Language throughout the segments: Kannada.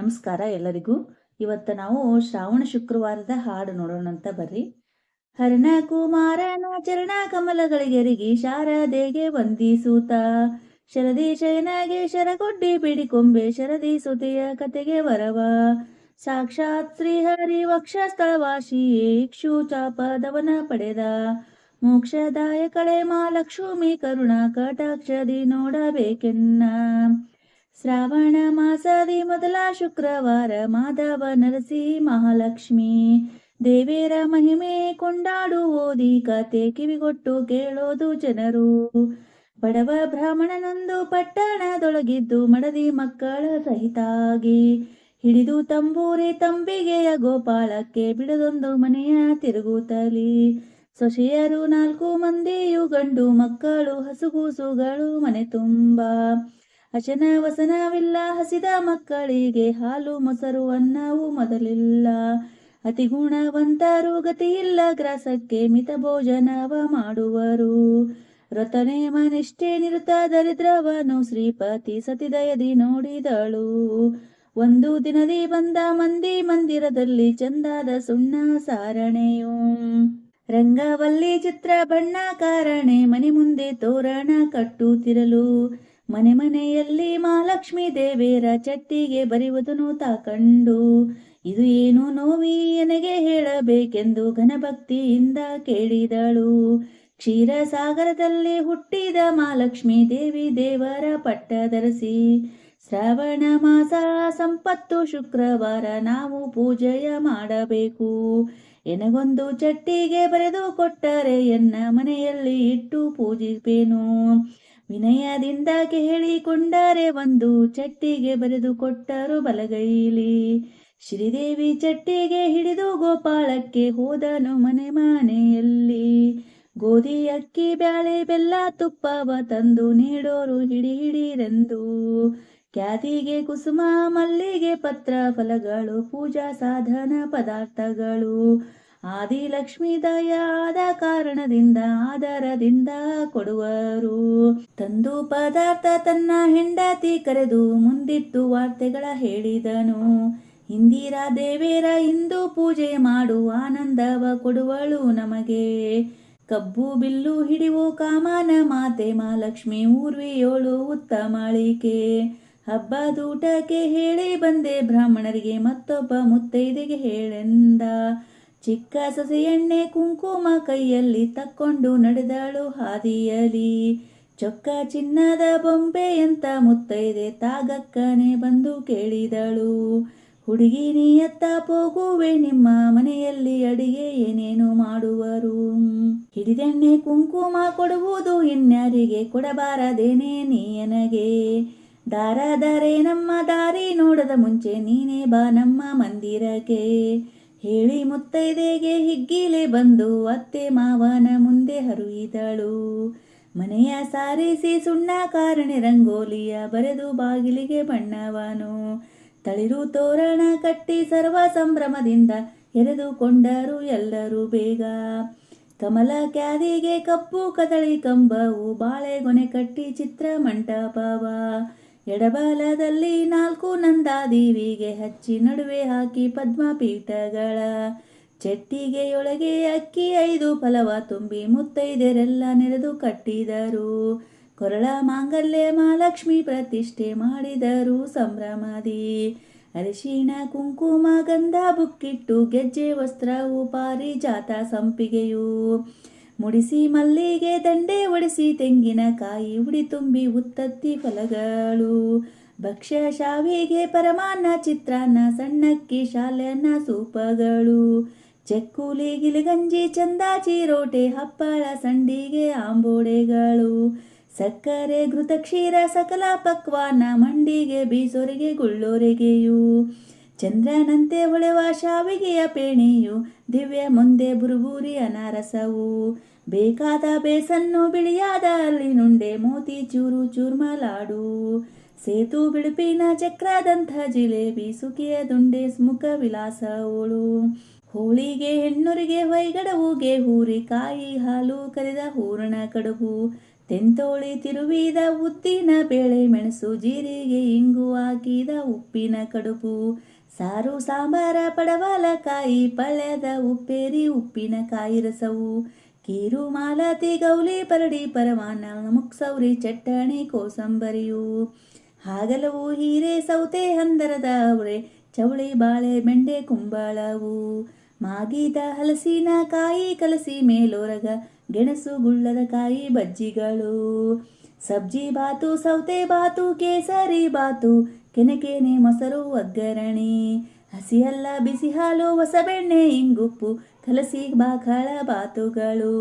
ನಮಸ್ಕಾರ ಎಲ್ಲರಿಗೂ. ಇವತ್ತು ನಾವು ಶ್ರಾವಣ ಶುಕ್ರವಾರದ ಹಾಡು ನೋಡೋಣಂತ ಬರ್ರಿ. ಹರಣ ಕುಮಾರನ ಚರಣ ಕಮಲಗಳಿಗೆರಿಗಿ ಶಾರದೆಗೆ ವಂದಿಸೂತ, ಶರದಿ ಶಯನಗೆ ಶರಗೊಡ್ಡಿ ಬಿಡಿಕೊಂಬೆ ಶರದಿ ಸುತೆಯ ಕತೆಗೆ ವರವ, ಸಾಕ್ಷಾತ್ ಶ್ರೀಹರಿ ವಕ್ಷಸ್ಥಳವಾಸಿಯೇ ಇಕ್ಷು ಚಾಪದವನ ಪಡೆದ, ಮೋಕ್ಷದಾಯಕಳೆ ಮಹಾಲಕ್ಷ್ಮಿ ಕರುಣಾ ಕಟಾಕ್ಷದಿ ನೋಡಬೇಕೆನ್ನ. ಶ್ರಾವಣ ಮಾಸದಿ ಮೊದಲ ಶುಕ್ರವಾರ ಮಾಧವ ನರಸಿ ಮಹಾಲಕ್ಷ್ಮಿ ದೇವೇರ ಮಹಿಮೆ ಕೊಂಡಾಡುವುದಿ ಕತೆ ಕಿವಿಗೊಟ್ಟು ಕೇಳೋದು ಜನರು. ಬಡವ ಬ್ರಾಹ್ಮಣನೊಂದು ಪಟ್ಟಣದೊಳಗಿದ್ದು ಮಡದಿ ಮಕ್ಕಳ ಸಹಿತಾಗಿ ಹಿಡಿದು ತಂಬೂರಿ ತಂಬಿಗೆಯ ಗೋಪಾಳಕ್ಕೆ ಬಿಡದೊಂದು ಮನೆಯ ತಿರುಗುತ್ತಲಿ. ಸೊಸೆಯರು 4 ಮಂದಿಯು ಗಂಡು ಮಕ್ಕಳು ಹಸುಗೂಸುಗಳು ಮನೆ ತುಂಬ, ಅಚನ ವಸನವಿಲ್ಲ ಹಸಿದ ಮಕ್ಕಳಿಗೆ ಹಾಲು ಮೊಸರು ಅನ್ನವು ಮೊದಲಿಲ್ಲ. ಅತಿ ಗುಣವಂತರು ಗತಿಯಿಲ್ಲ ಗ್ರಾಸಕ್ಕೆ ಮಿತ ಭೋಜನವ ಮಾಡುವರು. ವ್ರತನೇಮ ನಿಷ್ಠೆ ನಿರುತ ದರಿದ್ರವನು ಶ್ರೀಪತಿ ಸತಿದಯದಿ ನೋಡಿದಳು. ಒಂದು ದಿನದಿ ಬಂದ ಮಂದಿ ಮಂದಿರದಲ್ಲಿ ಚಂದಾದ ಸುಣ್ಣ ಸಾರಣೆಯು, ರಂಗವಲ್ಲಿ ಚಿತ್ರ ಬಣ್ಣ ಕಾರಣೆ ಮನೆ ಮುಂದೆ ತೋರಣ ಕಟ್ಟುತ್ತಿರಲು. ಮನೆ ಮನೆಯಲ್ಲಿ ಮಹಾಲಕ್ಷ್ಮೀ ದೇವೇರ ಚಟ್ಟಿಗೆ ಬರೆಯುವುದನ್ನು ತಾಕಂಡು, ಇದು ಏನು ನೋವಿ ನನಗೆ ಹೇಳಬೇಕೆಂದು ಘನಭಕ್ತಿಯಿಂದ ಕೇಳಿದಳು. ಕ್ಷೀರ ಸಾಗರದಲ್ಲಿ ಹುಟ್ಟಿದ ಮಹಾಲಕ್ಷ್ಮೀ ದೇವಿ ದೇವರ ಪಟ್ಟ ಧರಿಸಿ, ಶ್ರಾವಣ ಮಾಸ ಸಂಪತ್ತು ಶುಕ್ರವಾರ ನಾವು ಪೂಜೆಯ ಮಾಡಬೇಕು. ಎನಗೊಂದು ಚಟ್ಟಿಗೆ ಬರೆದು ಕೊಟ್ಟರೆ ಎನ್ನ ಮನೆಯಲ್ಲಿ ಇಟ್ಟು ಪೂಜಿಪೇನು. ವಿನಯದಿಂದ ಹೇಳಿಕೊಂಡರೆ ಒಂದು ಚಟ್ಟಿಗೆ ಬರೆದು ಕೊಟ್ಟರು ಬಲಗೈಲಿ. ಶ್ರೀದೇವಿ ಚಟ್ಟಿಗೆ ಹಿಡಿದು ಗೋಪಾಳಕ್ಕೆ ಹೋದನು ಮನೆ ಮನೆಯಲ್ಲಿ. ಗೋಧಿ ಅಕ್ಕಿ ಬ್ಯಾಳೆ ಬೆಲ್ಲ ತುಪ್ಪವ ತಂದು ನೀಡೋರು ಹಿಡಿರೆಂದು. ಖ್ಯಾತಿಗೆ ಕುಸುಮ ಮಲ್ಲಿಗೆ ಪತ್ರ ಫಲಗಳು ಪೂಜಾ ಸಾಧನ ಪದಾರ್ಥಗಳು. ಆದಿಲಕ್ಷ್ಮೀ ದಯಾದ ಕಾರಣದಿಂದ ಆದರದಿಂದ ಕೊಡುವರು. ತಂದು ಪದಾರ್ಥ ತನ್ನ ಹೆಂಡತಿ ಕರೆದು ಮುಂದಿಟ್ಟು ವಾರ್ತೆಗಳ ಹೇಳಿದನು. ಇಂದಿರಾ ದೇವೇರ ಇಂದು ಪೂಜೆ ಮಾಡು ಆನಂದವ ಕೊಡುವಳು ನಮಗೆ. ಕಬ್ಬು ಬಿಲ್ಲು ಹಿಡಿವು ಕಾಮನ ಮಾತೆ ಮಹಾಲಕ್ಷ್ಮಿ ಊರ್ವಿಯೋಳು ಉತ್ತಮಳಿಕೆ. ಹಬ್ಬದೂಟಕ್ಕೆ ಹೇಳಿ ಬಂದೆ ಬ್ರಾಹ್ಮಣರಿಗೆ ಮತ್ತೊಬ್ಬ ಮುತ್ತೈದೆಗೆ ಹೇಳೆಂದ. ಚಿಕ್ಕ ಸೊಸೆ ಎಣ್ಣೆ ಕುಂಕುಮ ಕೈಯಲ್ಲಿ ತಕ್ಕೊಂಡು ನಡೆದಳು ಹಾದಿಯಲಿ. ಚೊಕ್ಕ ಚಿನ್ನದ ಬೊಂಬೆಯಂತ ಮುತ್ತೈದೆ ತಾಗಕ್ಕನೆ ಬಂದು ಕೇಳಿದಳು. ಹುಡುಗಿ ನೀಯತ್ತ ಹೋಗುವೆ ನಿಮ್ಮ ಮನೆಯಲ್ಲಿ ಅಡಿಗೆ ಏನೇನು ಮಾಡುವರು. ಹಿಡಿದೆಣ್ಣೆ ಕುಂಕುಮ ಕೊಡುವುದು ಇನ್ಯಾರಿಗೆ ಕೊಡಬಾರದೇನೆ ನೀಯನಗೆ. ದಾರದಾರೆ ನಮ್ಮ ದಾರಿ ನೋಡದ ಮುಂಚೆ ನೀನೇ ಬಾ ನಮ್ಮ ಮಂದಿರಕ್ಕೆ. ಹೇಳಿ ಮುತ್ತೈದೆಗೆ ಹಿಗ್ಗಿಲೆ ಬಂದು ಅತ್ತೆ ಮಾವನ ಮುಂದೆ ಹರುಯಿದಳು. ಮನೆಯ ಸಾರಿಸಿ ಸುಣ್ಣ ಕಾರಣೆ ರಂಗೋಲಿಯ ಬರೆದು ಬಾಗಿಲಿಗೆ ಬಣ್ಣವನು ತಳಿರು ತೋರಣ ಕಟ್ಟಿ ಸರ್ವ ಸಂಭ್ರಮದಿಂದ ಎರೆದುಕೊಂಡರು ಎಲ್ಲರೂ ಬೇಗ. ಕಮಲ ಕ್ಯಾದಿಗೆ ಕಪ್ಪು ಕದಳಿ ಕಂಬವು ಬಾಳೆಗೊನೆ ಕಟ್ಟಿ ಚಿತ್ರ ಮಂಟಪವ. ಎಡಬಲದಲ್ಲಿ 4 ನಂದಾದೀವಿಗೆ ಹಚ್ಚಿ ನಡುವೆ ಹಾಕಿ ಪದ್ಮಪೀಠಗಳ. ಚಟ್ಟಿಗೆಯೊಳಗೆ ಅಕ್ಕಿ 5 ಫಲವ ತುಂಬಿ ಮುತ್ತೈದೆರೆಲ್ಲ ನೆರೆದು ಕಟ್ಟಿದರು. ಕೊರಳ ಮಾಂಗಲ್ಯ ಮಹಾಲಕ್ಷ್ಮಿ ಪ್ರತಿಷ್ಠೆ ಮಾಡಿದರು ಸಂಭ್ರಮದಿ. ಅರಿಶಿಣ ಕುಂಕುಮ ಗಂಧ ಬುಕ್ಕಿಟ್ಟು ಗೆಜ್ಜೆ ವಸ್ತ್ರವು ಪಾರಿಜಾತ ಸಂಪಿಗೆಯು ಮುಡಿಸಿ ಮಲ್ಲಿಗೆ ದಂಡೆ ಒಡಿಸಿ ತೆಂಗಿನಕಾಯಿ ಉಡಿ ತುಂಬಿ ಉತ್ತತ್ತಿ ಫಲಗಳು. ಭಕ್ಷ್ಯ ಶಾವಿಗೆ ಪರಮಾನ್ನ ಚಿತ್ರಾನ್ನ ಸಣ್ಣಕ್ಕಿ ಶಾಲೆಯನ್ನ ಸೂಪಗಳು. ಚಕ್ಕುಲಿ ಗಿಲಿಗಂಜಿ ಚಂದ ಚಿರೋಟೆ ಹಪ್ಪಳ ಸಂಡಿಗೆ ಆಂಬೋಡೆಗಳು. ಸಕ್ಕರೆ ಘೃತ ಕ್ಷೀರ ಸಕಲ ಪಕ್ವಾನ ಮಂಡಿಗೆ ಬೀಸೋರಿಗೆ ಗುಳ್ಳೋರಿಗೆಯು. ಚಂದ್ರನಂತೆ ಹೊಳೆವ ಶಾವಿಗೆಯ ಪೇಣಿಯು ದಿವ್ಯ ಮುಂದೆ ಬುರುಬುರಿ ಅನಾರಸವು. ಬೇಕಾದ ಬೇಸನ್ನು ಬಿಳಿಯಾದ ಅಲ್ಲಿನುಂಡೆ ಮೋತಿ ಚೂರು ಚೂರ್ಮಲಾಡು. ಸೇತು ಬಿಳುಪಿನ ಚಕ್ರದಂಥ ಜಿಲೇಬಿ ಸುಖಿಯ ದುಂಡೆ ಸ್ಮುಖ ವಿಲಾಸವೋಳು. ಹೋಳಿಗೆ ಹೆಣ್ಣುರಿಗೆ ಹೊಯ್ಗಡವುಗೆ ಹೂರಿ ಕಾಯಿ ಹಾಲು ಕರೆದ ಹೂರಣ ಕಡುಬು. ತೆಂತೋಳಿ ತಿರುವಿದ ಉದ್ದಿನ ಬೇಳೆ ಮೆಣಸು ಜೀರಿಗೆ ಇಂಗು ಹಾಕಿದ ಉಪ್ಪಿನ ಕಡುಬು ಸಾರು ಸಾಂಬಾರ ಪಡವಲಕಾಯಿ ಪಳ್ಯದ ಉಪ್ಪೇರಿ ಉಪ್ಪಿನಕಾಯಿ ರಸವು ಕೀರು ಮಾಲತಿ ಗೌಲಿ ಪರಡಿ ಪರಮಾನ ಮುಕ್ಸೌರಿ ಚಟ್ಟಣಿ ಕೋಸಂಬರಿಯು ಹಾಗಲವು ಹೀರೆ ಸೌತೆ ಹಂದರದ ಅವರೆ ಚವಳಿ ಬಾಳೆ ಬೆಂಡೆ ಕುಂಬಳವು ಮಾಗಿದ ಹಲಸಿನ ಕಾಯಿ ಕಲಸಿ ಮೇಲೋರಗ ಗೆಣಸು ಗುಳ್ಳದ ಕಾಯಿ ಬಜ್ಜಿಗಳು ಸಬ್ಜಿ ಬಾತು ಸೌತೆ ಬಾತು ಕೇಸರಿ ಬಾತು ಕೆನೆಕೆನೆ ಮೊಸರು ಒಗ್ಗರಣೆ ಹಸಿಯಲ್ಲ ಬಿಸಿ ಹಾಲು ಹೊಸಬೆಣ್ಣೆ ಇಂಗುಪ್ಪು ಕಲಸಿ ಬಾಕಾಳ ಬಾತುಗಳು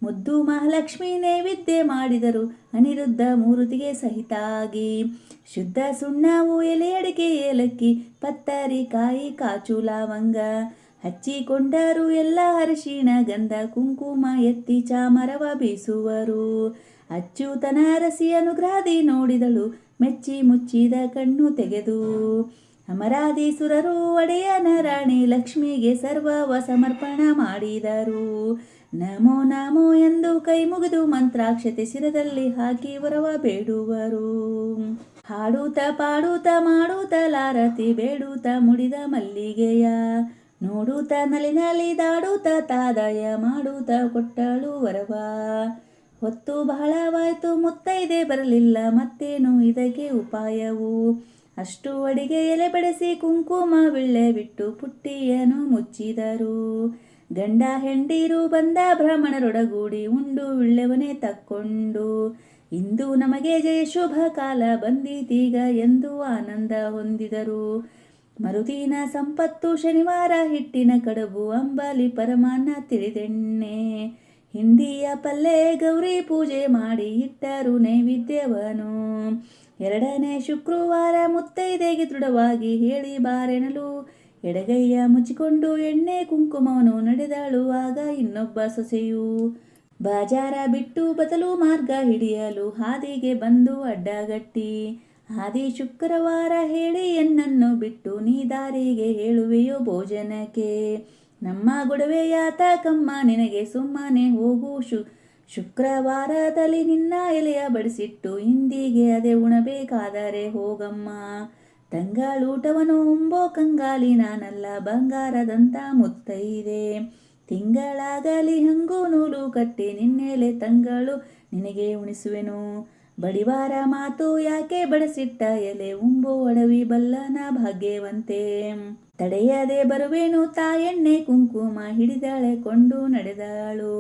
ಮುದ್ದು ಮಹಾಲಕ್ಷ್ಮಿ ನೈವೇದ್ಯ ಮಾಡಿದರು ಅನಿರುದ್ಧ ಮೂರುತಿಗೆ ಸಹಿತಾಗಿ ಶುದ್ಧ ಸುಣ್ಣವು ಎಲೆ ಅಡಿಕೆ ಏಲಕ್ಕಿ ಪತ್ತರಿ ಕಾಯಿ ಕಾಚು ಲವಂಗ ಹಚ್ಚಿಕೊಂಡರು ಎಲ್ಲ ಅರಿಶಿಣ ಗಂಧ ಕುಂಕುಮ ಎತ್ತಿ ಚಾಮರವ ಬೀಸುವರು ಅಚ್ಚುತನ ಅರಸಿ ಅನುಗ್ರಹದಿ ನೋಡಿದಳು ಮೆಚ್ಚಿ ಮುಚ್ಚಿದ ಕಣ್ಣು ತೆಗೆದು ಅಮರಾಧೀಸುರರು ಒಡೆಯನ ರಾಣಿ ಲಕ್ಷ್ಮಿಗೆ ಸರ್ವವ ಸಮರ್ಪಣ ಮಾಡಿದರು ನಮೋ ನಮೋ ಎಂದು ಕೈ ಮುಗಿದು ಮಂತ್ರಾಕ್ಷತೆ ಶಿರದಲ್ಲಿ ಹಾಕಿ ವರವ ಬೇಡುವರು ಹಾಡುತ್ತ ಪಾಡುತ್ತ ಮಾಡುತ್ತ ಲಾರತಿ ಬೇಡುತ್ತ ಮುಡಿದ ಮಲ್ಲಿಗೆಯ ನೋಡುತ್ತ ನಲಿ ದಾಡುತ್ತ ತಾದಾಯ ಮಾಡುತ್ತ ಕೊಟ್ಟಳು ವರವ ಹೊತ್ತು ಬಹಳವಾಯ್ತು ಮುತ್ತೈದೆ ಬರಲಿಲ್ಲ ಮತ್ತೇನು ಇದಕ್ಕೆ ಉಪಾಯವು ಅಷ್ಟು ಅಡಿಗೆ ಎಲೆ ಬಡಿಸಿ ಕುಂಕುಮ ವಿಳ್ಳೆ ಬಿಟ್ಟು ಪುಟ್ಟಿಯನ್ನು ಮುಚ್ಚಿದರು ಗಂಡ ಹೆಂಡಿರು ಬಂದ ಬ್ರಾಹ್ಮಣರೊಡಗೂಡಿ ಉಂಡು ವಿಳ್ಳೆವನೇ ತಕ್ಕೊಂಡು ಇಂದು ನಮಗೆ ಜಯ ಶುಭ ಕಾಲ ಬಂದೀತೀಗ ಎಂದು ಆನಂದ ಹೊಂದಿದರು ಮರುದಿನ ಸಂಪತ್ತು ಶನಿವಾರ ಹಿಟ್ಟಿನ ಕಡುಬು ಅಂಬಲಿ ಪರಮಾನ್ನ ತಿಳಿದೆಣ್ಣೆ ಹಿಂಡಿಯ ಪಲ್ಲೆ ಗೌರಿ ಪೂಜೆ ಮಾಡಿ ಇಟ್ಟರು ನೈವೇದ್ಯವನು ಎರಡನೇ ಶುಕ್ರವಾರ ಮುತ್ತೈದೆಗೆ ದೃಢವಾಗಿ ಹೇಳಿ ಬಾರೆನಲು ಎಡಗೈಯ ಮುಚ್ಚಿಕೊಂಡು ಎಣ್ಣೆ ಕುಂಕುಮವನು ನಡೆದಳು ಆಗ ಇನ್ನೊಬ್ಬ ಸೊಸೆಯು ಬಾಜಾರ ಬಿಟ್ಟು ಬದಲು ಮಾರ್ಗ ಹಿಡಿಯಲು ಹಾದಿಗೆ ಬಂದು ಅಡ್ಡಗಟ್ಟಿ ಆದಿ ಶುಕ್ರವಾರ ಹೇಳಿ ಎನ್ನನ್ನು ಬಿಟ್ಟು ನೀ ದಾರಿಗೆ ಹೇಳುವೆಯೋ ಭೋಜನಕ್ಕೆ ನಮ್ಮ ಗೊಡವೆಯಾತ ಕಮ್ಮ ನಿನಗೆ ಸುಮ್ಮನೆ ಹೋಗು ಶುಕ್ರವಾರದಲ್ಲಿ ನಿನ್ನ ಎಲೆಯ ಬಡಿಸಿಟ್ಟು ಇಂದಿಗೆ ಅದೇ ಉಣಬೇಕಾದರೆ ಹೋಗಮ್ಮ ತಂಗಳೂಟವನು ಉಂಬೋ ಕಂಗಾಲಿ ನಾನಲ್ಲ ಬಂಗಾರದಂತ ಮುತ್ತೈದೆ ತಿಂಗಳಾಗಲಿ ಹಂಗು ನೂಲು ಕಟ್ಟಿ ನಿನ್ನೆಲೆ ತಂಗಳು ನಿನಗೆ ಉಣಿಸುವೆನು ಬಡಿವಾರ ಮಾತು ಯಾಕೆ ಬಡಿಸಿಟ್ಟ ಎಲೆ ಉಂಬೋ ಒಡವಿ ಬಲ್ಲನ ಭಾಗ್ಯವಂತೆ ತಡೆಯದೆ ಬರುವೆನು ತಾಯೆಣ್ಣೆ ಕುಂಕುಮ ಹಿಡಿದಾಳೆ ಕೊಂಡು ನಡೆದಳು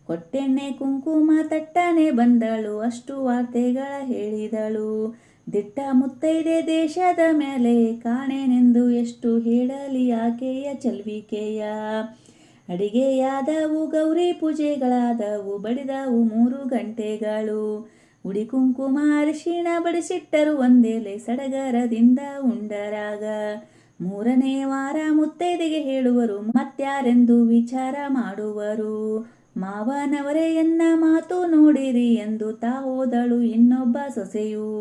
ಕೊಟ್ಟೆಣ್ಣೆ ಕುಂಕುಮ ತಟ್ಟನೆ ಬಂದಳು ಅಷ್ಟು ವಾರ್ತೆಗಳ ಹೇಳಿದಳು ದಿಟ್ಟ ಮುತ್ತೈದೆ ದೇಶದ ಮೇಲೆ ಕಾಣೆನೆಂದು ಎಷ್ಟು ಹೇಳಲಿ ಆಕೆಯ ಚಲ್ವಿಕೆಯ ಅಡಿಗೆಯಾದವು ಗೌರಿ ಪೂಜೆಗಳಾದವು ಬಡಿದವು 3 ಗಂಟೆಗಳು ಉಡಿ ಕುಂಕುಮ ಅರಿಶಿಣ ಬಡಿಸಿಟ್ಟರು ಒಂದೆಲೆ ಸಡಗರದಿಂದ ಉಂಡರಾಗ 3ನೇ ವಾರ ಮುತ್ತೈದೆಗೆ ಹೇಳುವರು ಮತ್ಯಾರೆಂದು ವಿಚಾರ ಮಾಡುವರು ಮಾವನವರೇ ಎನ್ನ ಮಾತು ನೋಡಿರಿ ಎಂದು ತಾ ಹೋದಳು ಇನ್ನೊಬ್ಬ ಸೊಸೆಯು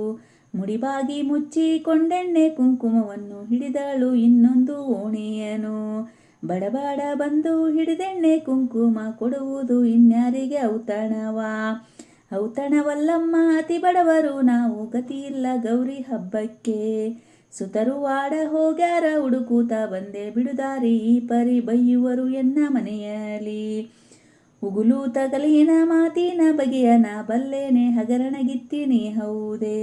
ಮುಡಿಬಾಗಿ ಮುಚ್ಚಿ ಕೊಂಡೆಣ್ಣೆ ಕುಂಕುಮವನ್ನು ಹಿಡಿದಳು ಇನ್ನೊಂದು ಓಣಿಯನು ಬಡಬಡ ಬಂದು ಹಿಡಿದೆಣ್ಣೆ ಕುಂಕುಮ ಕೊಡುವುದು ಇನ್ಯಾರಿಗೆ ಔತಣವಲ್ಲಮ್ಮ ಅತಿ ಬಡವರು ನಾವು ಗತಿಯಿಲ್ಲ ಗೌರಿ ಹಬ್ಬಕ್ಕೆ ಸುತರು ಆಡ ಹೋಗ್ಯಾರ ಹುಡುಕೂತ ಬಂದೆ ಬಿಡುದಾರಿ ಈ ಪರಿ ಬೈಯುವರು ಎನ್ನ ಮನೆಯಲ್ಲಿ ಉಗುಲು ತಗಲಿನ ಮಾತಿನ ಬಗೆಯನ ಬಲ್ಲೇನೆ ಹಗರಣಗಿತ್ತೀನಿ ಹೌದೇ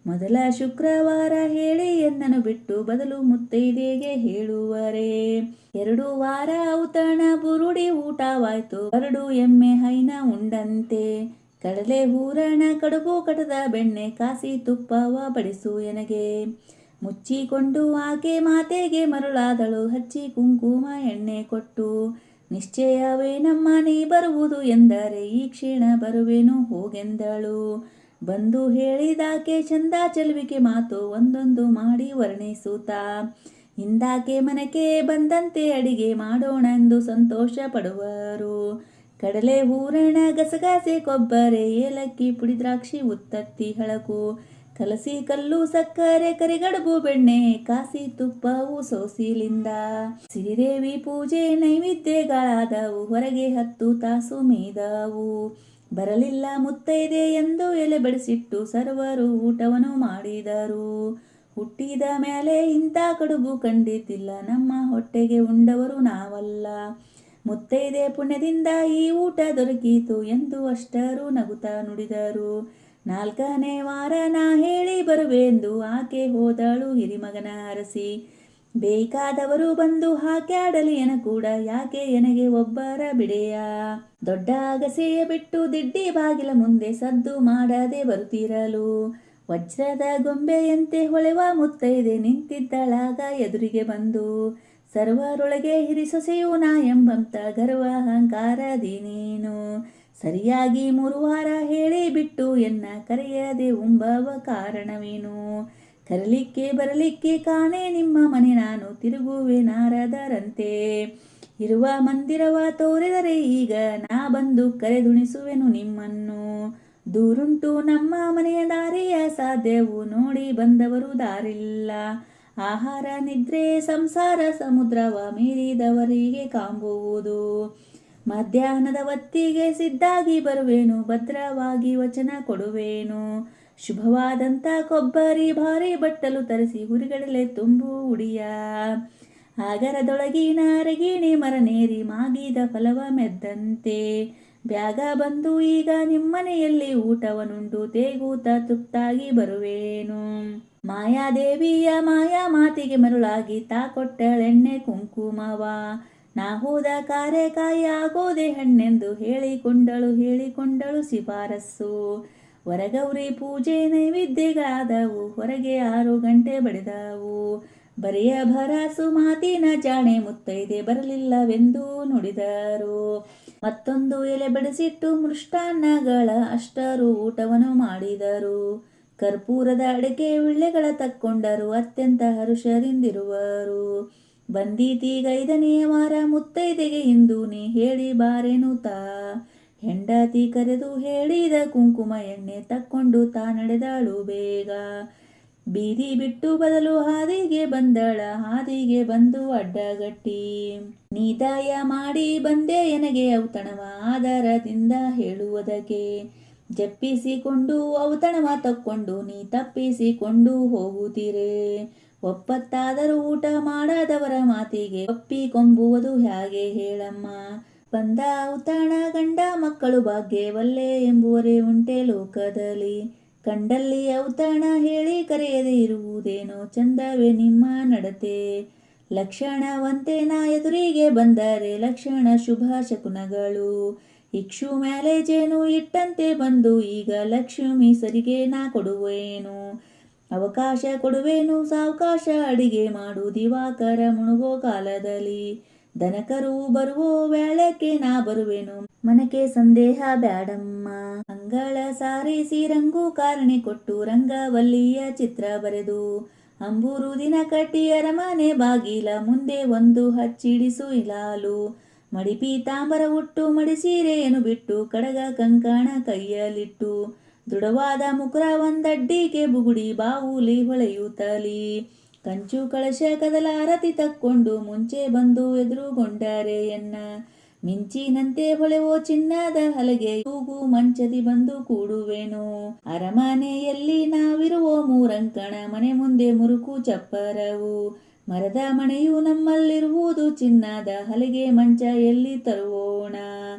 ಮೊದಲ ಶುಕ್ರವಾರ ಹೇಳಿ ಎನ್ನನು ಬಿಟ್ಟು ಬದಲು ಮುತ್ತೈದೆಗೆ ಹೇಳುವರೆ 2 ವಾರ ಔತಣ ಬುರುಡಿ ಊಟವಾಯ್ತು 2 ಎಮ್ಮೆ ಹೈನ ಉಂಡಂತೆ ಕಡಲೆ ಹೂರಣ ಕಡುಬು ಕಟದ ಬೆಣ್ಣೆ ಕಾಸಿ ತುಪ್ಪವ ಬಡಿಸು ಎನಗೆ ಮುಚ್ಚಿಕೊಂಡು ಆಕೆ ಮಾತೆಗೆ ಮರುಳಾದಳು ಹಚ್ಚಿ ಕುಂಕುಮ ಎಣ್ಣೆ ಕೊಟ್ಟು ನಿಶ್ಚಯವೇನಮ್ಮ ನೀ ಬರುವುದು ಎಂದರೆ ಈ ಕ್ಷಣ ಬರುವೆನು ಹೋಗೆಂದಳು ಬಂದು ಹೇಳಿದಾಕೆ ಚಂದ ಚೆಲುವಿಕೆ ಮಾತು ಒಂದೊಂದು ಮಾಡಿ ವರ್ಣಿಸುತ್ತಾ ಹಿಂದಾಕೆ ಮನಕ್ಕೆ ಬಂದಂತೆ ಅಡಿಗೆ ಮಾಡೋಣ ಎಂದು ಸಂತೋಷ ಪಡುವರು ಕಡಲೆ ಹೂರಣ ಗಸಗಸೆ ಕೊಬ್ಬರೆ ಏಲಕ್ಕಿ ಪುಡಿ ದ್ರಾಕ್ಷಿ ಉತ್ತತ್ತಿ ಹಳಕು ಕಲಸಿ ಕಲ್ಲು ಸಕ್ಕರೆ ಕರಿಗಡುಬು ಬೆಣ್ಣೆ ಕಾಸಿ ತುಪ್ಪವು ಸೋಸಿಲಿಂದ ಸಿರಿದೇವಿ ಪೂಜೆ ನೈವೇದ್ಯಗಳಾದವು ಹೊರಗೆ 10 ತಾಸು ಮೇದವು ಬರಲಿಲ್ಲ ಮುತ್ತೈದೆ ಎಂದು ಎಲೆ ಬಡಿಸಿಟ್ಟು ಸರ್ವರು ಊಟವನ್ನು ಮಾಡಿದರು. ಹುಟ್ಟಿದ ಮೇಲೆ ಇಂಥ ಕಡುಬು ಕಂಡಿದ್ದಿಲ್ಲ, ನಮ್ಮ ಹೊಟ್ಟೆಗೆ ಉಂಡವರು ನಾವಲ್ಲ. ಮುತ್ತೈದೆ ಪುಣ್ಯದಿಂದ ಈ ಊಟ ದೊರಕೀತು ಎಂದು ಅಷ್ಟರು ನಗುತ್ತಾ ನುಡಿದರು. 4ನೇ ವಾರ ನಾ ಹೇಳಿ ಬರುವೆಂದು ಆಕೆ ಹೋದಳು ಹಿರಿಮಗನ ಅರಸಿ. ಬೇಕಾದವರು ಬಂದು ಹಾಕ್ಯಾಡಲಿ ಎನ ಕೂಡ, ಯಾಕೆ ಎನಗೆ ಒಬ್ಬರ ಬಿಡೆಯ. ದೊಡ್ಡ ಅಗಸೆಯ ಬಿಟ್ಟು ದಿಡ್ಡಿ ಬಾಗಿಲ ಮುಂದೆ ಸದ್ದು ಮಾಡದೆ ಬರುತ್ತಿರಲು, ವಜ್ರದ ಗೊಂಬೆಯಂತೆ ಹೊಳೆವ ಮುತ್ತೈದೆ ನಿಂತಿದ್ದಳಾಗ ಎದುರಿಗೆ ಬಂದು. ಸರ್ವರೊಳಗೆ ಹಿರಿಸೊಸೆಯು ನಾ ಎಂಬಂತ ಗರ್ವ ಅಹಂಕಾರದಿ ನೀನು, ಸರಿಯಾಗಿ 3 ವಾರ ಹೇಳಿ ಬಿಟ್ಟು ಎನ್ನ ಕರೆಯದೆ ಉಂಬವ ಕಾರಣವೇನು. ಕರಲಿಕ್ಕೆ ಬರಲಿಕ್ಕೆ ಕಾಣೆ ನಿಮ್ಮ ಮನೆ, ನಾನು ತಿರುಗುವೆ ನಾರದರಂತೆ. ಇರುವ ಮಂದಿರವ ತೋರಿದರೆ ಈಗ ನಾ ಬಂದು ಕರೆದುಣಿಸುವೆನು ನಿಮ್ಮನ್ನು. ದೂರುಂಟು ನಮ್ಮ ಮನೆಯ ದಾರಿಯ ಸಾಧ್ಯವು, ನೋಡಿ ಬಂದವರು ದಾರಿಲ್ಲ. ಆಹಾರ ನಿದ್ರೆ ಸಂಸಾರ ಸಮುದ್ರವ ಮೀರಿದವರಿಗೆ ಕಾಂಬುವುದು. ಮಧ್ಯಾಹ್ನದ ಹೊತ್ತಿಗೆ ಸಿದ್ಧಾಗಿ ಬರುವೆನು, ಭದ್ರವಾಗಿ ವಚನ ಕೊಡುವೆನು. ಶುಭವಾದಂಥ ಕೊಬ್ಬರಿ ಭಾರಿ ಬಟ್ಟಲು ತರಿಸಿ ಹುರಿಗಡಲೆ ತುಂಬು ಉಡಿಯ. ಆಗರದೊಳಗಿನ ಅರಗಿಣಿ ಮರನೇರಿ ಮಾಗಿದ ಫಲವ ಮೆದ್ದಂತೆ. ಬ್ಯಾಗ ಬಂದು ಈಗ ನಿಮ್ಮನೆಯಲ್ಲಿ ಊಟವನುಂಡು ತೇಗೂತ ತೃಪ್ತಾಗಿ ಬರುವೇನು. ಮಾಯಾದೇವಿಯ ಮಾಯಾ ಮಾತಿಗೆ ಮರುಳಾಗಿ ತಾ ಕೊಟ್ಟಳೆಣ್ಣೆ ಕುಂಕುಮವ. ನಾ ಹೋದ ಕಾರ್ಯಕಾಯಿ ಆಗೋದೆ ಹಣ್ಣೆಂದು ಹೇಳಿಕೊಂಡಳು ಶಿಫಾರಸ್ಸು. ವರಗೌರಿ ಪೂಜೆ ನೈವೇದ್ಯಗಳಾದವು, ಹೊರಗೆ 6 ಗಂಟೆ ಬಡಿದವು. ಬರೆಯ ಭರಾಸು ಮಾತಿನ ಜಾಣೆ ಮುತ್ತೈದೆ ಬರಲಿಲ್ಲವೆಂದು ನುಡಿದರು. ಮತ್ತೊಂದು ಎಲೆ ಬಡಿಸಿಟ್ಟು ಮೃಷ್ಟಾನ್ನಗಳ ಅಷ್ಟರು ಊಟವನ್ನು ಮಾಡಿದರು. ಕರ್ಪೂರದ ಅಡಿಕೆ ಉಳ್ಳೆಗಳ ತಕ್ಕೊಂಡರು, ಅತ್ಯಂತ ಹರುಷದಿಂದಿರುವರು. ಬಂದೀತೀಗ 5ನೇ ವಾರ ಮುತ್ತೈದೆಗೆ ಇಂದು ನೀ ಹೇಳಿ ಬಾರೇನು ತಾ. ಹೆಂಡತಿ ಕರೆದು ಹೇಳಿದ ಕುಂಕುಮ ಎಣ್ಣೆ ತಕ್ಕೊಂಡು ತಾ ನಡೆದಳು ಬೇಗ. ಬೀದಿ ಬಿಟ್ಟು ಬದಲು ಹಾದಿಗೆ ಬಂದಳ, ಹಾದಿಗೆ ಬಂದು ಅಡ್ಡಗಟ್ಟಿ. ನೀ ದಾಯ ಮಾಡಿ ಬಂದೆ ಎನಗೆ ಔತಣವ ಆದರದಿಂದ ಹೇಳುವುದಕ್ಕೆ. ಜಪ್ಪಿಸಿಕೊಂಡು ಔತಣವ ತಕ್ಕೊಂಡು ನೀ ತಪ್ಪಿಸಿಕೊಂಡು ಹೋಗುತ್ತೀರೆ. ಒಪ್ಪತ್ತಾದರೂ ಊಟ ಮಾಡದವರ ಮಾತಿಗೆ ಒಪ್ಪಿಕೊಂಬುವುದು ಹೇಗೆ ಹೇಳಮ್ಮ. ಬಂದ ಔತಣ ಗಂಡ ಮಕ್ಕಳು ಭಾಗ್ಯವಲ್ಲೇ ಎಂಬುವರೇ ಉಂಟೆ ಲೋಕದಲ್ಲಿ. ಕಂಡಲ್ಲಿ ಔತಣ ಹೇಳಿ ಕರೆಯದೆ ಇರುವುದೇನೋ ಚಂದವೇ ನಿಮ್ಮ ನಡತೆ. ಲಕ್ಷಣವಂತೆ ನಾ ಎದುರಿಗೆ ಬಂದರೆ ಲಕ್ಷಣ ಶುಭ ಶಕುನಗಳು. ಇಕ್ಷು ಮೇಲೆ ಜೇನು ಇಟ್ಟಂತೆ ಬಂದು ಈಗ ಲಕ್ಷ್ಮಿ ಸರಿಗೆ ನಾ ಕೊಡುವೇನು. ಅವಕಾಶ ಕೊಡುವೇನು ಸಾವಕಾಶ ಅಡಿಗೆ ಮಾಡು ದಿವಾಕರ ಮುಳುಗೋ ಕಾಲದಲ್ಲಿ. ದನಕರು ಬರುವೋ ವೇಳಕ್ಕೆ ನಾ ಬರುವೆನು, ಮನಕ್ಕೆ ಸಂದೇಹ ಬ್ಯಾಡಮ್ಮ. ಅಂಗಳ ಸಾರಿಸಿ ರಂಗು ಕಾರಣಿ ಕೊಟ್ಟು ರಂಗವಲ್ಲಿಯ ಚಿತ್ರ ಬರೆದು. ಅಂಬೂರು ದಿನ ಕಟ್ಟಿ ಅರಮನೆ ಬಾಗಿಲ ಮುಂದೆ ಒಂದು ಹಚ್ಚಿಡಿಸು ಇಲಾಲು. ಮಡಿಪಿ ತಾಂಬರ ಉಟ್ಟು ಮಡಿಸೀರೆಯನ್ನು ಬಿಟ್ಟು ಕಡಗ ಕಂಕಣ ಕೈಯಲ್ಲಿಟ್ಟು. ದೃಢವಾದ ಮುಕುರ ಒಂದಡ್ಡಿಗೆ ಬುಗುಡಿ ಬಾವುಲಿ ಹೊಳೆಯುತ್ತಲಿ. ಕಂಚು ಕಳಶ ಕದಲ ಆರತಿ ತಕ್ಕೊಂಡು ಮುಂಚೆ ಬಂದು ಎದುರುಗೊಂಡರೆ ಎನ್ನ. ಮಿಂಚಿನಂತೆ ಹೊಳೆವೋ ಚಿನ್ನದ ಹಲಗೆ ತೂಗು ಮಂಚದಿ ಬಂದು ಕೂಡುವೆನು. ಅರಮನೆಯಲ್ಲಿ ನಾವಿರುವೋ 3 ಅಂಕಣ ಮನೆ ಮುಂದೆ ಮುರುಕು ಚಪ್ಪರವು. ಮರದ ಮಣೆಯು ನಮ್ಮಲ್ಲಿರುವುದು ಚಿನ್ನದ ಹಲಗೆ ಮಂಚ ಎಲ್ಲಿ ತರುವೋಣ.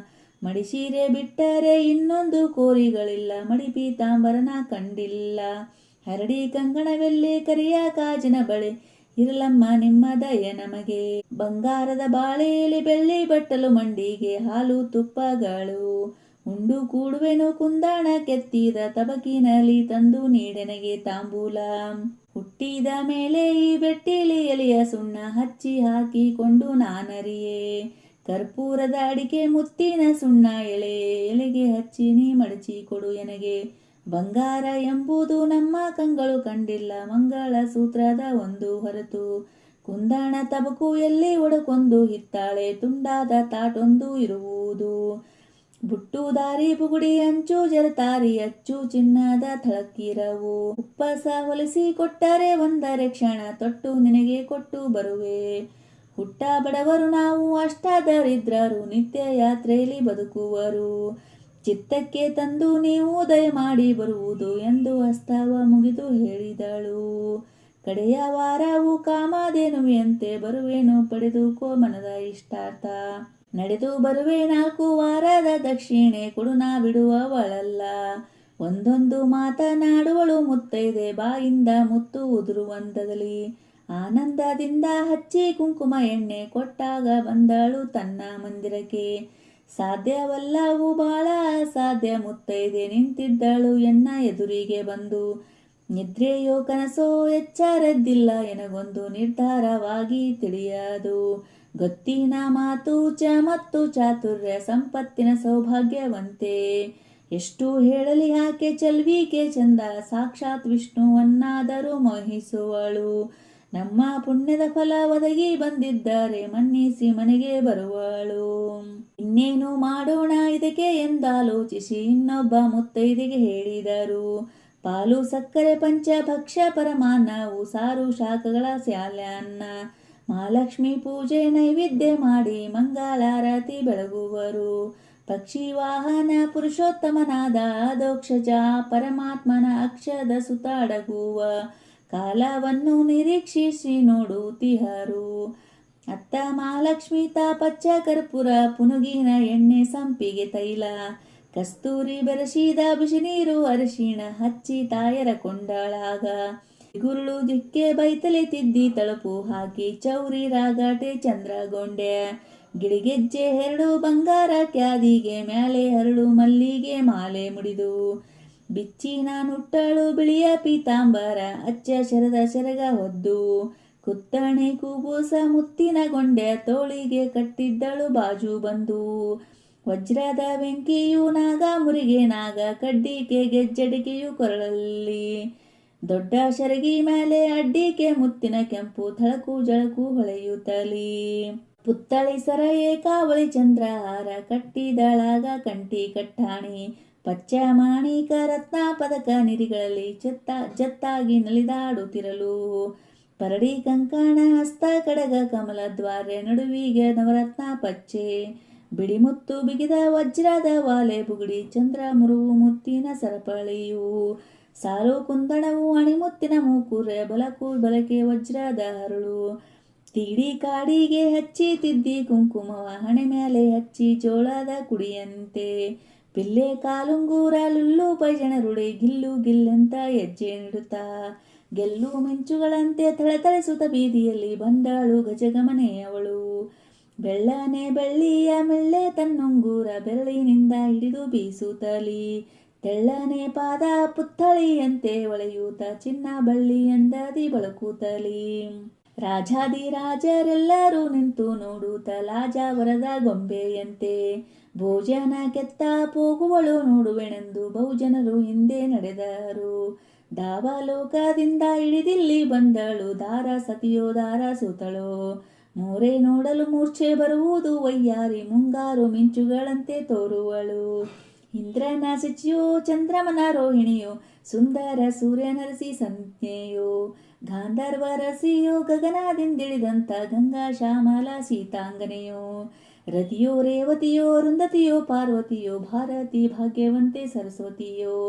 ಮಡಿಸೀರೆ ಬಿಟ್ಟರೆ ಇನ್ನೊಂದು ಕೋರಿಗಳಿಲ್ಲ, ಮಡಿಪಿ ತಾಂಬರನ ಕಂಡಿಲ್ಲ. ಹರಡಿ ಕಂಕಣವೆಲ್ಲಿ ಕರಿಯ ಕಾಜಿನ ಬಳೆ ಇರಲಮ್ಮ ನಿಮ್ಮ ದಯ ನಮಗೆ. ಬಂಗಾರದ ಬಾಳೆಯಲ್ಲಿ ಬೆಳ್ಳಿ ಬಟ್ಟಲು ಮಂಡಿಗೆ ಹಾಲು ತುಪ್ಪಗಳು. ಉಂಡು ಕೂಡುವೆನು ಕುಂದಾಣ ಕೆತ್ತಿದ ತಬಕಿನಲ್ಲಿ ತಂದು ನೀಡೆನಗೆ ತಾಂಬೂಲ. ಹುಟ್ಟಿದ ಮೇಲೆ ಈ ಬೆಟ್ಟಿಲಿ ಎಲೆಯ ಸುಣ್ಣ ಹಚ್ಚಿ ಹಾಕಿಕೊಂಡು ನಾನರಿಯೇ. ಕರ್ಪೂರದ ಅಡಿಕೆ ಮುತ್ತಿನ ಸುಣ್ಣ ಎಲೆಗೆ ಹಚ್ಚಿ ನೀ ಮಡಚಿ ಕೊಡು ಎನಗೆ. ಬಂಗಾರ ಎಂಬುದು ನಮ್ಮ ಕಂಗಳು ಕಂಡಿಲ್ಲ, ಮಂಗಳ ಸೂತ್ರದ ಒಂದು ಹೊರತು. ಕುಂದಾಣ ತಬಕು ಎಲ್ಲಿ ಒಡಕೊಂದು ಹಿತ್ತಾಳೆ ತುಂಡಾದ ತಾಟೊಂದು ಇರುವುದು. ಬುಟ್ಟು ದಾರಿ ಬುಗುಡಿ ಅಂಚು ಜರತಾರಿ ಅಚ್ಚು ಚಿನ್ನದ ಥಳಕ್ಕಿರವು. ಉಪ್ಪಸ ಹೊಲಿಸಿ ಕೊಟ್ಟರೆ ಒಂದರೆ ಕ್ಷಣ ತೊಟ್ಟು ನಿನಗೆ ಕೊಟ್ಟು ಬರುವೆ. ಹುಟ್ಟ ಬಡವರು ನಾವು ಅಷ್ಟದರಿದ್ರರು ನಿತ್ಯ ಯಾತ್ರೆಯಲ್ಲಿ ಬದುಕುವರು. ಚಿತ್ತಕ್ಕೆ ತಂದು ನೀವು ದಯಮಾಡಿ ಬರುವುದು ಎಂದು ಹಸ್ತವ ಮುಗಿದು ಹೇಳಿದಳು. ಕಡೆಯ ವಾರವು ಕಾಮಧೇನುವಿಯಂತೆ ಬರುವೆನು ಪಡೆದುಕೋ ಮನದ ಇಷ್ಟಾರ್ಥ. ನಡೆದು ಬರುವೆ 4 ವಾರದ ದಕ್ಷಿಣೆ ಕೊಡುನ ಬಿಡುವವಳಲ್ಲ. ಒಂದೊಂದು ಮಾತನಾಡುವಳು ಮುತ್ತೈದೆ ಬಾಯಿಂದ ಮುತ್ತು ಉದುರುವಂದದಲ್ಲಿ. ಆನಂದದಿಂದ ಹಚ್ಚಿ ಕುಂಕುಮ ಎಣ್ಣೆ ಕೊಟ್ಟಾಗ ಬಂದಳು ತನ್ನ ಮಂದಿರಕ್ಕೆ. ಸಾಧ್ಯವಲ್ಲವು ಬಾಳ ಅಸಾಧ್ಯ ಮುತ್ತೈದೆ ನಿಂತಿದ್ದಳು ಎನ್ನ ಎದುರಿಗೆ ಬಂದು. ನಿದ್ರೆಯೋ ಕನಸೋ ಎಚ್ಚರದ್ದಿಲ್ಲ ಎನಗೊಂದು ನಿರ್ಧಾರವಾಗಿ ತಿಳಿಯದು. ಗೊತ್ತಿನ ಮಾತು ಮತ್ತು ಚಾತುರ್ಯ ಸಂಪತ್ತಿನ ಸೌಭಾಗ್ಯವಂತೆ. ಎಷ್ಟು ಹೇಳಲಿ ಆಕೆ ಚೆಲ್ವಿಕೆ ಚಂದ ಸಾಕ್ಷಾತ್ ವಿಷ್ಣುವನ್ನಾದರೂ ಮೋಹಿಸುವಳು. ನಮ್ಮ ಪುಣ್ಯದ ಫಲ ಒದಗಿ ಬಂದಿದ್ದರೆ ಮನ್ನಿಸಿ ಮನೆಗೆ ಬರುವಳು. ಇನ್ನೇನು ಮಾಡೋಣ ಇದಕ್ಕೆ ಎಂದಾಲೋಚಿಸಿ ಇನ್ನೊಬ್ಬ ಮುತ್ತೈದೆಗೆ ಹೇಳಿದರು. ಪಾಲು ಸಕ್ಕರೆ ಪಂಚಭಕ್ಷ್ಯ ಪರಮಾನ್ನವು ಸಾರು ಶಾಖಗಳ ಸ್ಯಾಲ್ಯನ್ನ. ಮಹಾಲಕ್ಷ್ಮಿ ಪೂಜೆ ನೈವೇದ್ಯ ಮಾಡಿ ಮಂಗಳಾರತಿ ಬೆಳಗುವರು. ಪಕ್ಷಿ ವಾಹನ ಪುರುಷೋತ್ತಮನಾದ ಅಧೋಕ್ಷಜ ಪರಮಾತ್ಮನ ಅಕ್ಷದ ಸುತ್ತಾಡಗುವ ಕಾಲವನ್ನು ನಿರೀಕ್ಷಿಸಿ ನೋಡುತ್ತಿಹರು. ಅತ್ತ ಮಹಾಲಕ್ಷ್ಮಿ ಪಚ್ಚ ಕರ್ಪೂರ ಪುನುಗಿನ ಎಣ್ಣೆ ಸಂಪಿಗೆ ತೈಲ ಕಸ್ತೂರಿ ಬೆರೆಸಿದ ಬಿಸಿ ನೀರು ಅರಿಶಿಣ ಹಚ್ಚಿ ತಾಯರ ಕೊಂಡಳಾಗ. ಗುರುಳು ದಿಕ್ಕೆ ಬೈತಲೆ ತಿದ್ದಿ ತಳುಪು ಹಾಕಿ ಚೌರಿ ರಾಗಾಟೆ ಚಂದ್ರಗೊಂಡೆ. ಗಿಳಿಗೆಜ್ಜೆ 2 ಬಂಗಾರ ಕ್ಯಾದಿಗೆ ಮ್ಯಾಲೆ 2 ಮಲ್ಲಿಗೆ ಮಾಲೆ ಮುಡಿದು. ಬಿಚ್ಚಿನ ನುಟ್ಟಳು ಬಿಳಿಯ ಪೀತಾಂಬರ ಅಚ್ಚ ಶರದ ಸೆರಗ ಹೊದ್ದು. ಕುತ್ತಣೆ ಕೂಬೂಸ ಮುತ್ತಿನ ಗೊಂಡೆ ತೋಳಿಗೆ ಕಟ್ಟಿದ್ದಳು ಬಾಜು ಬಂದು. ವಜ್ರದ ಬೆಂಕಿಯು ನಾಗ ಮುರಿಗೆ ನಾಗ ಕಡ್ಡಿಕೆ ಗೆಜ್ಜಡಿಕೆಯು ಕೊರಳಲ್ಲಿ. ದೊಡ್ಡ ಶರಗಿ ಮೇಲೆ ಅಡ್ಡಿಕೆ ಮುತ್ತಿನ ಕೆಂಪು ಥಳಕು ಜಳಕು ಹೊಳೆಯುತ್ತಲಿ. ಪುತ್ತಳಿ ಸರ ಏಕಾವಳಿ ಚಂದ್ರಹಾರ ಕಟ್ಟಿದಳಾಗ ಕಂಠಿ ಕಟ್ಟಾಣಿ. ಪಚ್ಚ ಮಾಣಿಕ ರತ್ನ ಪದಕ ನಿರಿಗಳಲ್ಲಿ ಜತ್ತಾಗಿ ನಲಿದಾಡುತ್ತಿರಲು. ಪರಡಿ ಕಂಕಣ ಹಸ್ತ ಕಡಗ ಕಮಲ ದ್ವಾರ ನಡುವಿಗೆ ನವರತ್ನ ಪಚ್ಚೆ. ಬಿಡಿಮುತ್ತು ಬಿಗಿದ ವಜ್ರದ ವಾಲೆ ಬುಗುಡಿ ಚಂದ್ರ ಮುರುವು ಮುತ್ತಿನ ಸರಪಳಿಯು. ಸಾಲು ಕುಂದಣವು ಅಣಿಮುತ್ತಿನ ಮೂಕುರೆ ಬಲಕು ಬಲಕೆ ವಜ್ರದ ಹರಳು. ತೀಡಿ ಕಾಡಿಗೆ ಹಚ್ಚಿ ತಿದ್ದಿ ಕುಂಕುಮವ ಹಣೆ ಮೇಲೆ ಹಚ್ಚಿ ಜೋಳದ ಕುಡಿಯಂತೆ. ಪಿಲ್ಲೆ ಕಾಲುಂಗೂರ ಲುಲ್ಲು ಪೈಜಣ ರುಡಿ ಗಿಲ್ಲು ಗಿಲ್ಲಂತ ಹೆಜ್ಜೆ ನೀಡುತ್ತಾ. ಗೆಲ್ಲು ಮಿಂಚುಗಳಂತೆ ಥಳಥಳಿಸುತ್ತ ಬೀದಿಯಲ್ಲಿ ಬಂದಳು ಗಜಗಮನೆ ಅವಳು. ಬೆಳ್ಳನೆ ಬೆಳ್ಳಿಯ ಮೆಳ್ಳೆ ತನ್ನುಂಗೂರ ಬೆರಳಿನಿಂದ ಹಿಡಿದು ಬೀಸುತ್ತಲಿ. ತೆಳ್ಳನೆ ಪಾದ ಪುತ್ತಳಿಯಂತೆ ಒಳೆಯೂತ ಚಿನ್ನ ಬಳ್ಳಿ ಎಂದದಿ ಬಳಕುತ್ತಲಿ. ರಾಜಾದಿ ರಾಜರೆಲ್ಲರೂ ನಿಂತು ನೋಡುತ್ತ ಲಾಜಾವರದ ಗೊಂಬೆಯಂತೆ. ಭೋಜನ ಕೆತ್ತ ಹೋಗುವಳು ನೋಡುವೆನೆಂದು ಬಹುಜನರು ಹಿಂದೆ ನಡೆದರು. ದಾವಲೋಕದಿಂದ ಇಳಿದಿಲ್ಲಿ ಬಂದಳು ದಾರ ಸತಿಯೋ ದಾರ ಸೂತಳೋ. ಮೋರೆ ನೋಡಲು ಮೂರ್ಛೆ ಬರುವುದು ವಯ್ಯಾರಿ ಮುಂಗಾರು ಮಿಂಚುಗಳಂತೆ ತೋರುವಳು. ಇಂದ್ರನ ಶಚಿಯೋ ಚಂದ್ರಮನ ರೋಹಿಣಿಯೋ ಸುಂದರ ಸೂರ್ಯನರಸಿ ಸಂಜ್ಞೆಯೋ. ಗಾಂಧರ್ವ ರಸಿಯೋ ಗಗನದಿಂದಿಳಿದಂಥ ಗಂಗಾ ಶ್ಯಾಮಲ ಸೀತಾಂಗನೆಯೋ. ರತಿಯೋ ರೇವತಿಯೋ ಅರುಂಧತಿಯೋ ಪಾರ್ವತಿಯೋ ಭಾರತಿ ಭಾಗ್ಯವಂತೆ ಸರಸ್ವತಿಯೋ.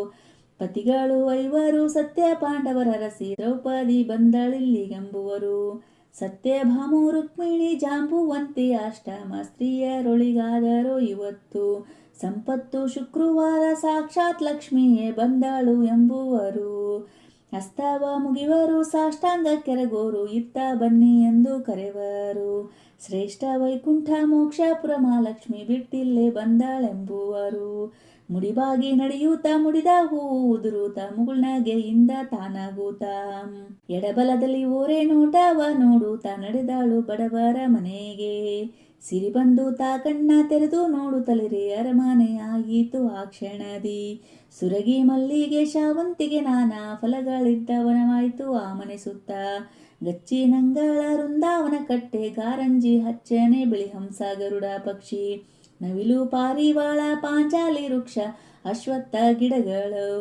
ಪತಿಗಳು 5 ಸತ್ಯ ಪಾಂಡವರ ರಸಿ ದ್ರೌಪದಿ ಬಂದಳಿಲ್ಲಿಗೆಂಬುವರು. ಸತ್ಯಭಾಮು ರುಕ್ಮಿಣಿ ಜಾಂಬುವಂತೆ ಅಷ್ಟಮ ಸ್ತ್ರೀಯರೊಳಿಗಾದರೋ ಇವತ್ತು. ಸಂಪತ್ತು ಶುಕ್ರವಾರ ಸಾಕ್ಷಾತ್ ಲಕ್ಷ್ಮಿಯೇ ಬಂದಳು ಎಂಬುವರು. ಹಸ್ತವ ಮುಗಿವರು ಸಾಷ್ಟಾಂಗ ಕೆರಗೋರು ಇತ್ತ ಬನ್ನಿ ಎಂದು ಕರೆವರು. ಶ್ರೇಷ್ಠ ವೈಕುಂಠ ಮೋಕ್ಷಪುರ ಮಹಾಲಕ್ಷ್ಮಿ ಬಿಟ್ಟಿಲ್ಲೇ ಬಂದಳೆಂಬುವರು. ಮುಡಿಬಾಗಿ ನಡೆಯೂತ ಮುಡಿದ ಹೂವು ಉದುರೂತ ಮುಗುಳ್ನಗೆಯಿಂದ ತಾನಾಗೂತ. ಎಡಬಲದಲ್ಲಿ ಓರೆ ನೋಟವ ನೋಡುತ್ತ ನಡೆದಳು ಬಡವರ ಮನೆಗೆ. ಸಿರಿ ಬಂದು ತಾ ಕಣ್ಣ ತೆರೆದು ನೋಡುತ್ತಲಿರಿ ಅರಮನೆ ಆಯಿತು ಆ ಕ್ಷಣದಿ. ಸುರಗಿ ಮಲ್ಲಿಗೆ ಶಾವಂತಿಗೆ ನಾನಾ ಫಲಗಳಿದ್ದವನವಾಯಿತು ಆ ಮನೆ ಸುತ್ತ. ಗಚ್ಚಿನಂಗಳ ವೃಂದಾವನ ಕಟ್ಟೆ ಕಾರಂಜಿ ಹಚ್ಚನೆ ಬಿಳಿ ಹಂಸ ಗರುಡ ಪಕ್ಷಿ. ನವಿಲು ಪಾರಿವಾಳ ಪಾಂಚಾಲಿ ವೃಕ್ಷ ಅಶ್ವತ್ಥ ಗಿಡಗಳು.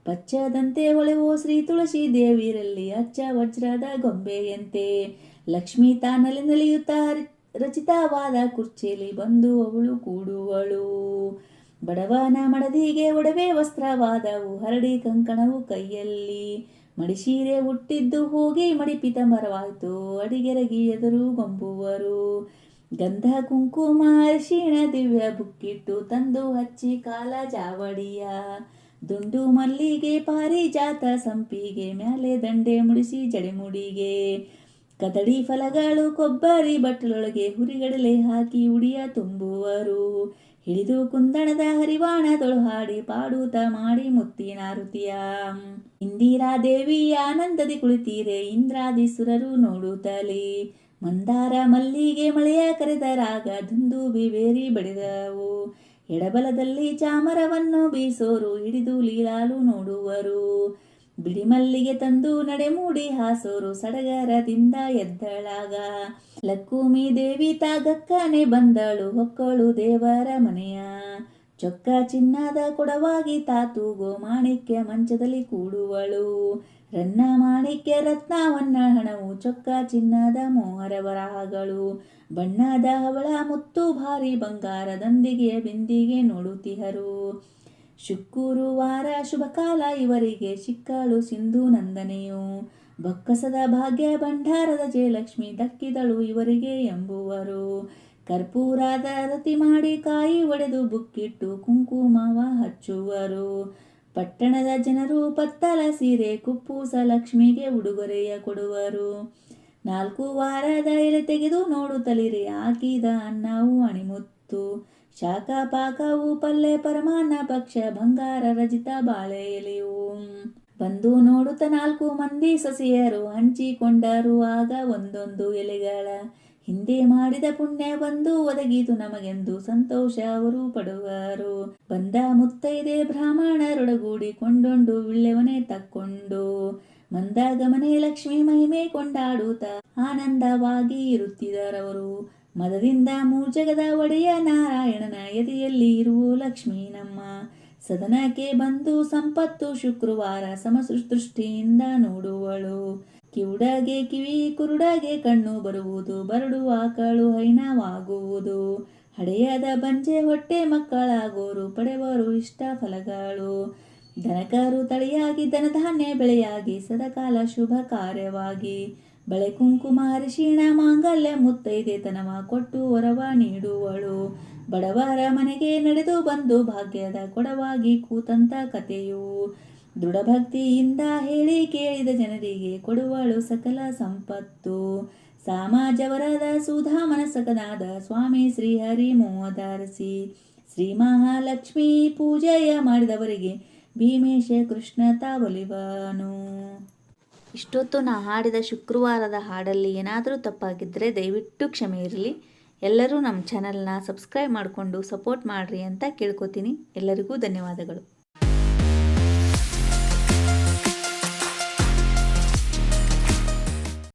ಪಚ್ಚದಂತೆ ಒಳೆವೋ ಶ್ರೀ ತುಳಸಿ ದೇವಿರಲ್ಲಿ ಅಚ್ಚ ವಜ್ರದ ಗೊಂಬೆಯಂತೆ. ಲಕ್ಷ್ಮೀ ತಾನಲ್ಲಿ ನಲಿಯುತ್ತಾ ರಚಿತವಾದ ಕುರ್ಚಿಯಲ್ಲಿ ಬಂದು ಅವಳು ಕೂಡುವಳು. ಬಡವನ ಮಡದಿಗೆ ಒಡವೆ ವಸ್ತ್ರವಾದವು, ಹರಡಿ ಕಂಕಣವು ಕೈಯಲ್ಲಿ. ಮಡಿಸೀರೆ ಹುಟ್ಟಿದ್ದು ಹೋಗಿ ಮಡಿಪಿತ ಮರವಾಯ್ತು, ಅಡಿಗೆರಗಿ ಎದುರು ಗೊಂಬುವರು. ಗಂಧ ಕುಂಕುಮ ಅರಿಶಿಣ ದಿವ್ಯ ಬುಕ್ಕಿಟ್ಟು ತಂದು ಹಚ್ಚಿ ಕಾಲ ಜಾವಡಿಯ. ದುಂಡು ಮಲ್ಲಿಗೆ ಪಾರಿಜಾತ ಸಂಪಿಗೆ ಮ್ಯಾಲೆ ದಂಡೆ ಮುಡಿಸಿ ಜಡೆಮುಡಿಗೆ. ಕದಳಿ ಫಲಗಳು ಕೊಬ್ಬರಿ ಬಟ್ಟಲೊಳಗೆ ಹುರಿಗಡಲೆ ಹಾಕಿ ಉಡಿಯ ತುಂಬುವರು. ಹಿಡಿದು ಕುಂದಣದ ಹರಿವಾಣದೊಳು ಹಾಡಿ ಪಾಡೂತ ಮಾಡಿ ಮುತ್ತಿನಾರುತಿಯ. ಇಂದಿರಾದೇವಿ ಆನಂದದಿ ಕುಳಿತೀರೆ ಇಂದ್ರಾದಿ ಸುರರು ನೋಡುತ್ತಲೇ. ಮಂದಾರ ಮಲ್ಲಿಗೆ ಮಳೆಯ ಕರೆದರಾಗ ದುಂದುಬಿ ಬೇರಿ ಬಡಿದವು. ಎಡಬಲದಲ್ಲಿ ಚಾಮರವನ್ನು ಬೀಸೋರು ಹಿಡಿದು ಲೀಲಾಲು ನೋಡುವರು. ಬಿಡಿಮಲ್ಲಿಗೆ ತಂದು ನಡೆಮೂಡಿ ಹಾಸೋರು ಸಡಗರದಿಂದ ಎದ್ದಳಾಗ. ಲಕ್ಕುಮಿ ದೇವಿ ತಾಗಕ್ಕನೆ ಬಂದಳು ಹೊಕ್ಕಳು ದೇವರ ಮನೆಯ. ಚೊಕ್ಕ ಚಿನ್ನದ ಕೊಡವಾಗಿ ತಾತೂಗೋ ಮಾಣಿಕ್ಯ ಮಂಚದಲ್ಲಿ ಕೂಡುವಳು. ರನ್ನ ಮಾಣಿಕ್ಯ ರತ್ನವನ್ನ ಹಣವು ಚೊಕ್ಕ ಚಿನ್ನದ ಮೋಹರ ವರಹಗಳು. ಬಣ್ಣದ ಹವಳ ಮುತ್ತು ಭಾರಿ ಬಂಗಾರದೊಂದಿಗೆ ಬಿಂದಿಗೆ ನೋಡುತ್ತಿಹರು. ಶುಕ್ರವಾರ ಶುಭ ಕಾಲ ಇವರಿಗೆ ಸಿಕ್ಕಳು ಸಿಂಧು ನಂದನೆಯು. ಬೊಕ್ಕಸದ ಭಾಗ್ಯ ಭಂಡಾರದ ಜಯಲಕ್ಷ್ಮಿ ದಕ್ಕಿದಳು ಇವರಿಗೆ ಎಂಬುವರು. ಕರ್ಪೂರದ ರತಿ ಮಾಡಿ ಕಾಯಿ ಒಡೆದು ಬುಕ್ಕಿಟ್ಟು ಕುಂಕುಮವ ಹಚ್ಚುವರು. ಪಟ್ಟಣದ ಜನರು ಪತ್ತಲ ಸೀರೆ ಕುಪ್ಪೂಸ ಲಕ್ಷ್ಮಿಗೆ ಉಡುಗೊರೆಯ ಕೊಡುವರು. 4 ವಾರದ ಎಲೆ ತೆಗೆದು ನೋಡುತ್ತಲಿರೆ ಹಾಕಿದ ಅನ್ನವು ಅಣಿಮುತ್ತು. ಶಾಖ ಪಾಕವು ಪಲ್ಲೆ ಪರಮಾನ್ನ ಭಕ್ಷ್ಯ ಬಂಗಾರ ರಜಿತ ಬಾಳೆ ಎಲೆಯು. ಬಂದು ನೋಡುತ್ತ 4 ಮಂದಿ ಸೊಸೆಯರು ಹಂಚಿಕೊಂಡರು ಆಗ ಒಂದೊಂದು ಎಲೆಗಳ. ಹಿಂದೆ ಮಾಡಿದ ಪುಣ್ಯ ಬಂದು ಒದಗಿತು ನಮಗೆಂದು ಸಂತೋಷ ಅವರು ಪಡುವರು. ಬಂದ ಮುತ್ತೈದೆ ಬ್ರಾಹ್ಮಣರೊಡಗೂಡಿ ಕೊಂಡೊಂಡು ವಿಳ್ಳೆವನೆ ತಕ್ಕೊಂಡು. ಮಂದಗಮನೆ ಲಕ್ಷ್ಮಿ ಮಹಿಮೆ ಕೊಂಡಾಡುತ್ತ ಆನಂದವಾಗಿ ಇರುತ್ತಿದ್ದರವರು. ಮದದಿಂದ ಮೂರ್ಜಗದ ಒಡೆಯ ನಾರಾಯಣನ ಎದೆಯಲ್ಲಿ ಇರುವ ಲಕ್ಷ್ಮೀ ನಮ್ಮ. ಸದನಕ್ಕೆ ಬಂದು ಸಂಪತ್ತು ಶುಕ್ರವಾರ ಸಮದೃಷ್ಟಿಯಿಂದ ನೋಡುವಳು. ಕಿವುಡಗೆ ಕಿವಿ ಕುರುಡಗೆ ಕಣ್ಣು ಬರುವುದು, ಬರಡು ಆಕಳು ಹೈನವಾಗುವುದು. ಹಡೆಯದ ಬಂಜೆ ಹೊಟ್ಟೆ ಮಕ್ಕಳಾಗೋರು ಪಡೆವರು ಇಷ್ಟ ಫಲಗಳು. ದನಕರು ತಳಿಯಾಗಿ ಧನಧಾನ್ಯ ಬೆಳೆಯಾಗಿ ಸದಾಕಾಲ ಶುಭ ಕಾರ್ಯವಾಗಿ. ಬಳೆ ಕುಂಕುಮ ಅರಿಶಿಣ ಮಾಂಗಲ್ಯ ಮುತ್ತೈದೆ ತನವ ಕೊಟ್ಟು ವರವ ನೀಡುವಳು. ಬಡವರ ಮನೆಗೆ ನಡೆದು ಬಂದು ಭಾಗ್ಯದ ಕೊಡವಾಗಿ ಕೂತಂತ ಕಥೆಯು. ದೃಢಭಕ್ತಿಯಿಂದ ಹೇಳಿ ಕೇಳಿದ ಜನರಿಗೆ ಕೊಡುವಳು ಸಕಲ ಸಂಪತ್ತು. ಸಾಮಾಜವರದ ಸುಧಾ ಮನಸಕನಾದ ಸ್ವಾಮಿ ಶ್ರೀಹರಿ ಮೋಹದಾರಸಿ. ಶ್ರೀ ಮಹಾಲಕ್ಷ್ಮಿ ಪೂಜೆಯ ಮಾಡಿದವರಿಗೆ ಭೀಮೇಶ ಕೃಷ್ಣ ತಾವಲಿವನು. ಇಷ್ಟೊತ್ತು ನಾ ಹಾಡಿದ ಶುಕ್ರವಾರದ ಹಾಡಲ್ಲಿ ಏನಾದರೂ ತಪ್ಪಾಗಿದ್ದರೆ ದಯವಿಟ್ಟು ಕ್ಷಮೆ ಇರಲಿ. ಎಲ್ಲರೂ ನಮ್ಮ ಚಾನಲ್ನ ಸಬ್ಸ್ಕ್ರೈಬ್ ಮಾಡಿಕೊಂಡು ಸಪೋರ್ಟ್ ಮಾಡಿರಿ ಅಂತ ಕೇಳ್ಕೊತೀನಿ. ಎಲ್ಲರಿಗೂ ಧನ್ಯವಾದಗಳು.